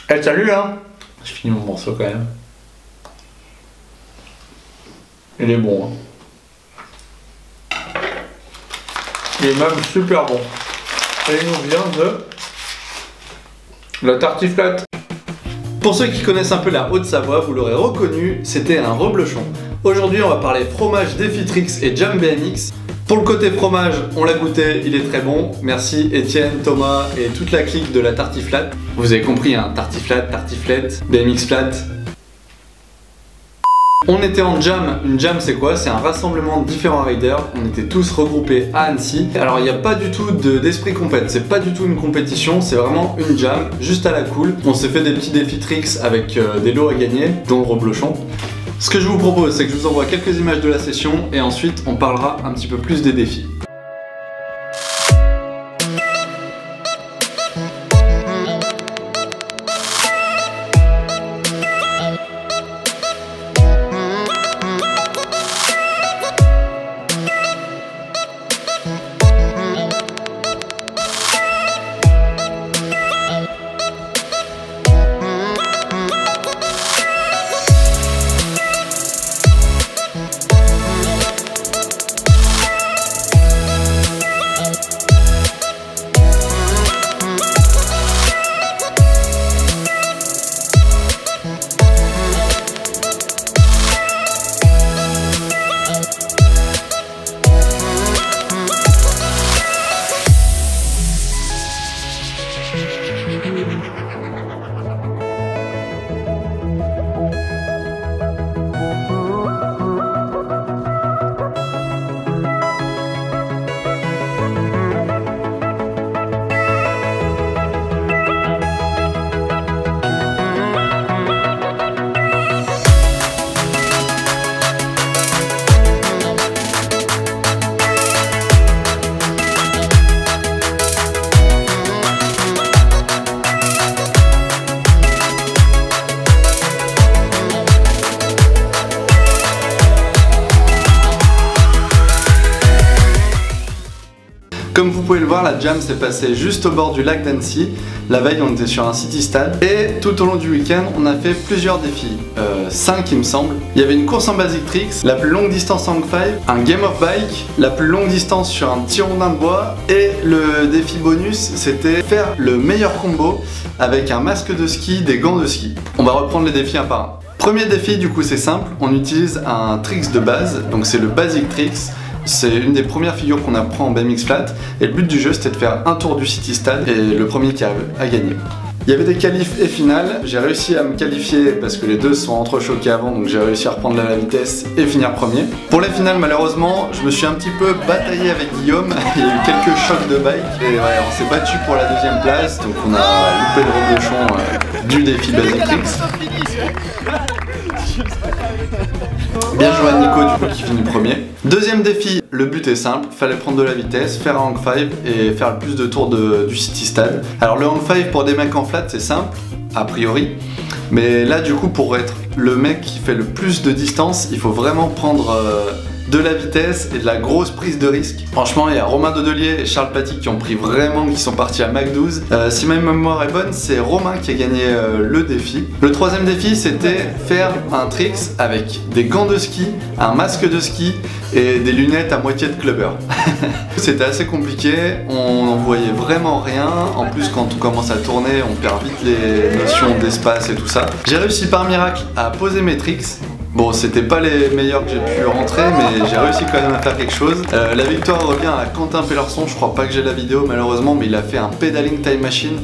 Eh salut hein. Je finis mon morceau quand même. Il est bon. Hein. Il est même super bon. Et il nous vient de la tartiflette. Pour ceux qui connaissent un peu la Haute-Savoie, vous l'aurez reconnu, c'était un reblochon. Aujourd'hui, on va parler fromage Defitrix et Jam BMX. Pour le côté fromage, on l'a goûté, il est très bon. Merci Étienne, Thomas et toute la clique de la tartiflate. Vous avez compris, hein, tartiflate, tartiflette, BMX flat. On était en jam. Une jam c'est quoi? C'est un rassemblement de différents riders. On était tous regroupés à Annecy. Alors il n'y a pas du tout d'esprit compète, c'est pas du tout une compétition, c'est vraiment une jam, juste à la cool. On s'est fait des petits défis tricks avec des lots à gagner, dont le reblochon. Ce que je vous propose, c'est que je vous envoie quelques images de la session et ensuite on parlera un petit peu plus des défis. Comme vous pouvez le voir, la jam s'est passée juste au bord du lac d'Annecy. La veille, on était sur un city stade. Et tout au long du week-end, on a fait plusieurs défis. 5 il me semble. Il y avait une course en basic tricks, la plus longue distance en hang five, un game of bike, la plus longue distance sur un petit rondin de bois. Et le défi bonus, c'était faire le meilleur combo avec un masque de ski, des gants de ski. On va reprendre les défis un par un. Premier défi, du coup, c'est simple. On utilise un tricks de base, donc c'est le basic tricks. C'est une des premières figures qu'on apprend en BMX flat et le but du jeu c'était de faire un tour du city stade et le premier qui arrive à gagner. Il y avait des qualifs et finales, j'ai réussi à me qualifier parce que les deux se sont entrechoqués avant, donc j'ai réussi à reprendre la vitesse et finir premier. Pour les finales, malheureusement, je me suis un petit peu bataillé avec Guillaume, il y a eu quelques chocs de bike et ouais, on s'est battu pour la deuxième place, donc on a loupé le reblochon du défi Basic Tricks. Bien joué à Nico du coup qui finit premier. Deuxième défi, le but est simple, fallait prendre de la vitesse, faire un hang five et faire le plus de tours du city stade. Alors le hang five pour des mecs en flat c'est simple, a priori, mais là du coup pour être le mec qui fait le plus de distance, il faut vraiment prendre de la vitesse et de la grosse prise de risque. Franchement, il y a Romain Dodelier et Charles Paty qui ont pris vraiment, qui sont partis à Mac 12. Si ma mémoire est bonne, c'est Romain qui a gagné le défi. Le troisième défi, c'était faire un tricks avec des gants de ski, un masque de ski et des lunettes à moitié de clubber. C'était assez compliqué, on voyait vraiment rien. En plus, quand on commence à tourner, on perd vite les notions d'espace et tout ça. J'ai réussi par miracle à poser mes tricks. Bon, c'était pas les meilleurs que j'ai pu rentrer, mais j'ai réussi quand même à faire quelque chose. La victoire revient à Quentin Pellerson, je crois pas que j'ai la vidéo malheureusement, mais il a fait un pedaling time machine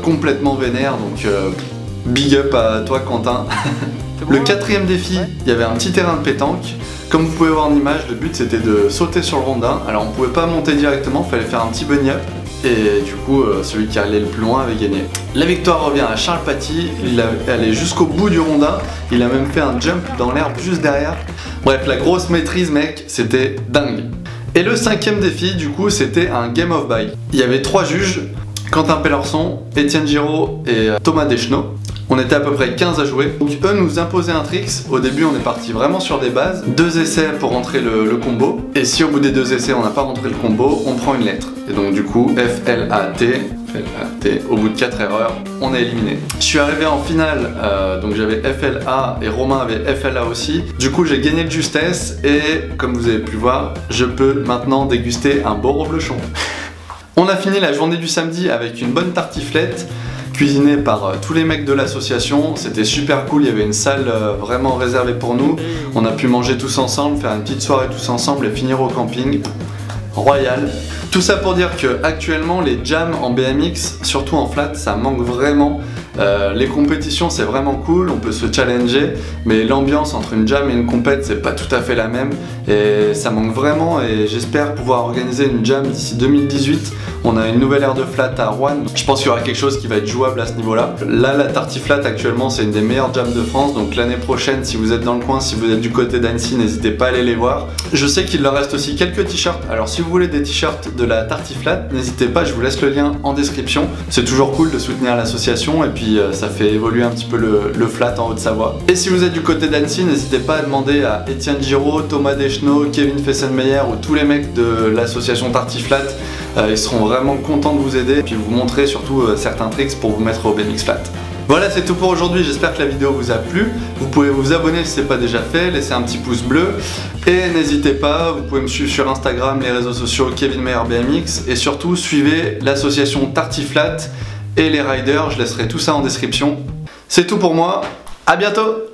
complètement vénère, donc big up à toi Quentin. Le quatrième défi, il y avait un petit terrain de pétanque. Comme vous pouvez voir en image, le but c'était de sauter sur le rondin. Alors on pouvait pas monter directement, il fallait faire un petit bunny up. Et du coup, celui qui allait le plus loin avait gagné. La victoire revient à Charles Paty, il est allé jusqu'au bout du rondin, il a même fait un jump dans l'herbe juste derrière. Bref, la grosse maîtrise mec, c'était dingue. Et le cinquième défi, du coup, c'était un game of bike. Il y avait 3 juges, Quentin Pellerson, Étienne Giraud et Thomas Deschenaux. On était à peu près 15 à jouer. Donc eux nous imposaient un tricks. Au début on est parti vraiment sur des bases. 2 essais pour rentrer le combo. Et si au bout des 2 essais on n'a pas rentré le combo, on prend une lettre. Et donc du coup FLAT, au bout de 4 erreurs, on est éliminé. Je suis arrivé en finale, donc j'avais FLA et Romain avait FLA aussi. Du coup j'ai gagné de justesse et comme vous avez pu voir, je peux maintenant déguster un beau reblochon. On a fini la journée du samedi avec une bonne tartiflette cuisinée par tous les mecs de l'association. C'était super cool, il y avait une salle vraiment réservée pour nous. On a pu manger tous ensemble, faire une petite soirée tous ensemble et finir au camping. Royal. Tout ça pour dire que actuellement les jams en BMX, surtout en flat, ça manque vraiment. Les compétitions c'est vraiment cool, on peut se challenger, mais l'ambiance entre une jam et une compète c'est pas tout à fait la même et ça manque vraiment et j'espère pouvoir organiser une jam d'ici 2018. On a une nouvelle aire de flat à Rouen, je pense qu'il y aura quelque chose qui va être jouable à ce niveau là. Là la Tartiflat actuellement c'est une des meilleures jams de France, donc l'année prochaine si vous êtes dans le coin, si vous êtes du côté d'Annecy, n'hésitez pas à aller les voir. Je sais qu'il leur reste aussi quelques t-shirts, alors si vous voulez des t-shirts de la Tartiflat, n'hésitez pas, je vous laisse le lien en description. C'est toujours cool de soutenir l'association et puis ça fait évoluer un petit peu le flat en Haute-Savoie. Et si vous êtes du côté d'Annecy, n'hésitez pas à demander à Étienne Giraud, Thomas Deschenaux, Kevin Fessenmeyer ou tous les mecs de l'association Tartiflat. Ils seront vraiment contents de vous aider et puis vous montrer surtout certains tricks pour vous mettre au BMX flat. Voilà, c'est tout pour aujourd'hui, j'espère que la vidéo vous a plu. Vous pouvez vous abonner si ce n'est pas déjà fait, laisser un petit pouce bleu. Et n'hésitez pas, vous pouvez me suivre sur Instagram, les réseaux sociaux Kevin Meyer BMX. Et surtout, suivez l'association Tartiflat et les riders, je laisserai tout ça en description. C'est tout pour moi, à bientôt!